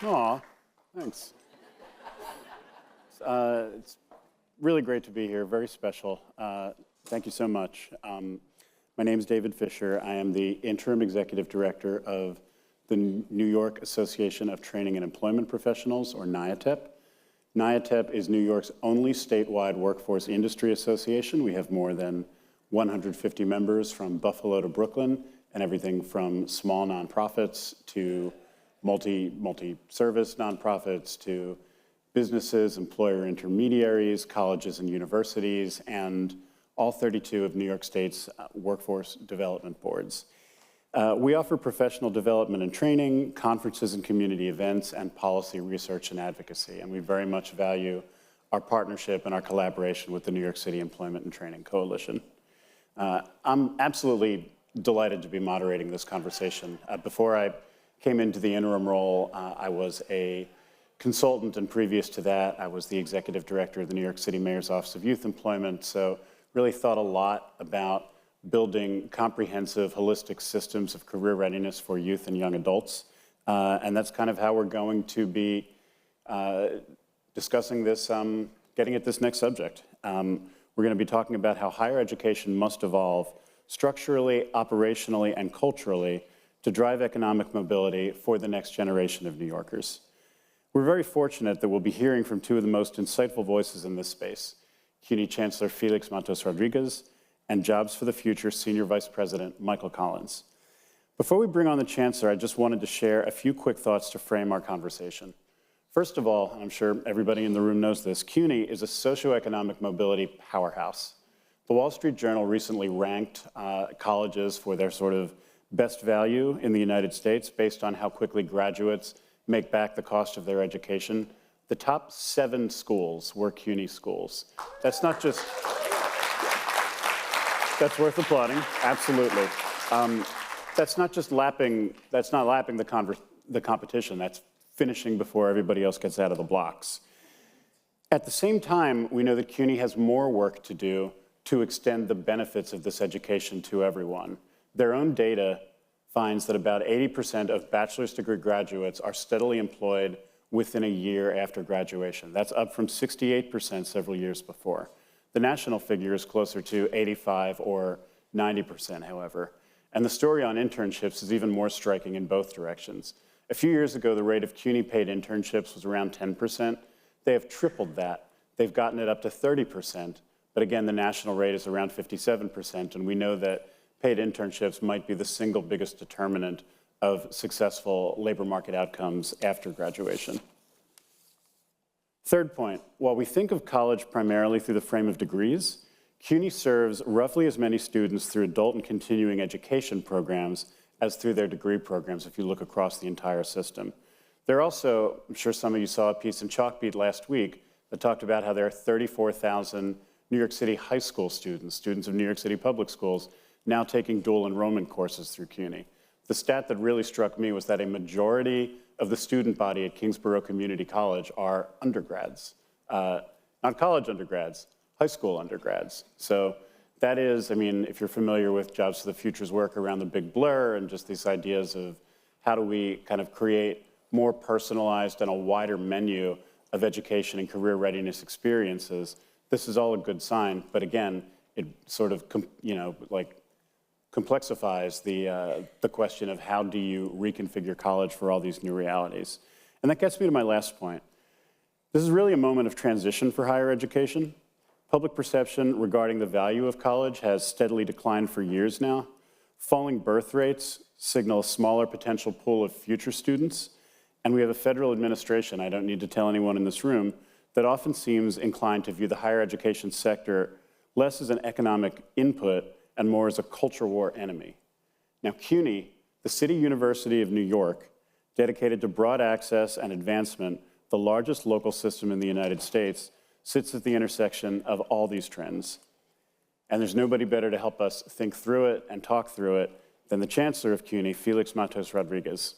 Aw, thanks. It's really great to be here, very special. Thank you so much. My name is David Fischer. I am the Interim Executive Director of the New York Association of Training and Employment Professionals, or NYATEP. NYATEP is New York's only statewide workforce industry association. We have more than 150 members from Buffalo to Brooklyn, and everything from small nonprofits to multi-service nonprofits to businesses, employer intermediaries, colleges and universities, and all 32 of New York State's workforce development boards. We offer professional development and training, conferences and community events, and policy research and advocacy. And we very much value our partnership and our collaboration with the New York City Employment and Training Coalition. I'm absolutely delighted to be moderating this conversation. Before I came into the interim role, I was a consultant, and previous to that, I was the executive director of the New York City Mayor's Office of Youth Employment, so really thought a lot about building comprehensive, holistic systems of career readiness for youth and young adults. And that's kind of how we're going to be discussing this, getting at this next subject. We're going to be talking about how higher education must evolve structurally, operationally, and culturally to drive economic mobility for the next generation of New Yorkers. We're very fortunate that we'll be hearing from two of the most insightful voices in this space, CUNY Chancellor Felix Matos Rodriguez and Jobs for the Future Senior Vice President Michael Collins. Before we bring on the Chancellor, I just wanted to share a few quick thoughts to frame our conversation. First of all, I'm sure everybody in the room knows this, CUNY is a socioeconomic mobility powerhouse. The Wall Street Journal recently ranked colleges for their sort of best value in the United States based on how quickly graduates make back the cost of their education. The top 7 schools were CUNY schools. That's not just, that's worth applauding, absolutely. That's not just lapping, that's not lapping the competition, that's finishing before everybody else gets out of the blocks. At the same time, we know that CUNY has more work to do to extend the benefits of this education to everyone. Their own data finds that about 80% of bachelor's degree graduates are steadily employed within a year after graduation. That's up from 68% several years before. The national figure is closer to 85 or 90%, however. And the story on internships is even more striking in both directions. A few years ago, the rate of CUNY paid internships was around 10%. They have tripled that. They've gotten it up to 30%. But again, the national rate is around 57%, and we know that paid internships might be the single biggest determinant of successful labor market outcomes after graduation. Third point, while we think of college primarily through the frame of degrees, CUNY serves roughly as many students through adult and continuing education programs as through their degree programs if you look across the entire system. There are also, I'm sure some of you saw a piece in Chalkbeat last week that talked about how there are 34,000 New York City high school students of New York City public schools, now taking dual enrollment courses through CUNY. The stat that really struck me was that a majority of the student body at Kingsborough Community College are undergrads. Not college undergrads, high school undergrads. So that is, I mean, if you're familiar with Jobs for the Future's work around the big blur and just these ideas of how do we kind of create more personalized and a wider menu of education and career readiness experiences, this is all a good sign. But again, it sort of, complexifies the question of how do you reconfigure college for all these new realities. And that gets me to my last point. This is really a moment of transition for higher education. Public perception regarding the value of college has steadily declined for years now. Falling birth rates signal a smaller potential pool of future students. And we have a federal administration, I don't need to tell anyone in this room, that often seems inclined to view the higher education sector less as an economic input and more as a culture war enemy. Now, CUNY, the City University of New York, dedicated to broad access and advancement, the largest local system in the United States, sits at the intersection of all these trends. And there's nobody better to help us think through it and talk through it than the Chancellor of CUNY, Felix Matos Rodriguez.